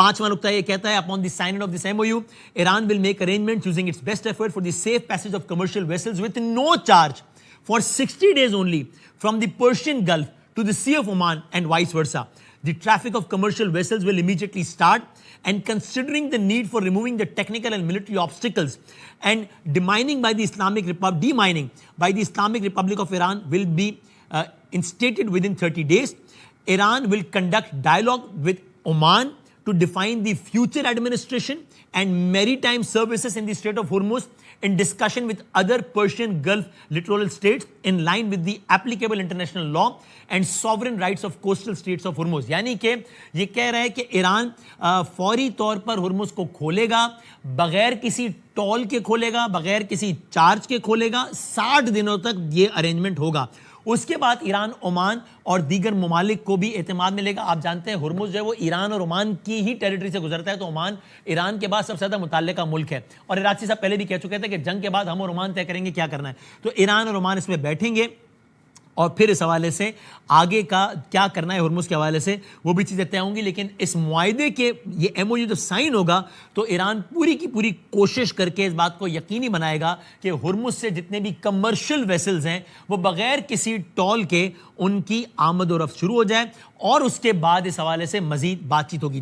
5वां नुक्ता ये कहता है, upon the signing of this MOU Iran will make arrangement using its best effort for the safe passage of commercial vessels with no charge for 60 days only from the Persian Gulf to the Sea of Oman and vice versa. The traffic of commercial vessels will immediately start, and considering the need for removing the technical and military obstacles and demining by the demining by the Islamic Republic of Iran will be instated within 30 days. Iran will conduct dialogue with Oman to define the future administration and maritime services in the Strait of Hormuz in discussion with other Persian Gulf littoral states in line with the applicable international law and sovereign rights of coastal states of Hormuz. यानी कि ये कह रहा है कि Iran फौरी तौर पर हुर्मुज को खोलेगा, बगैर किसी टोल के खोलेगा, बगैर किसी चार्ज के खोलेगा, 60 दिनों तक ये अरेंजमेंट होगा। उसके बाद ईरान, ओमान और दीगर ममालिक को भी एतमाद मिलेगा। आप जानते हैं हुर्मुज जो है वो ईरान और ओमान की ही टेरिटरी से गुजरता है, तो ओमान ईरान के बाद सबसे ज़्यादा मुताल्लिका मुल्क है। और इराक़ी साहब पहले भी कह चुके थे कि जंग के बाद हम और ओमान तय करेंगे क्या करना है। तो ईरान और ओमान इसमें बैठेंगे और फिर इस हवाले से आगे का क्या करना है हुर्मुज के हवाले से वो भी चीज़ें तय होंगी। लेकिन इस मुआहदे के ये एमओयू जब साइन होगा तो ईरान पूरी की पूरी कोशिश करके इस बात को यकीनी बनाएगा कि हुर्मुज से जितने भी कमर्शियल वेसल्स हैं वो बगैर किसी टोल के उनकी आमद और रफ्त शुरू हो जाए, और उसके बाद इस हवाले से मजीद बातचीत होगी।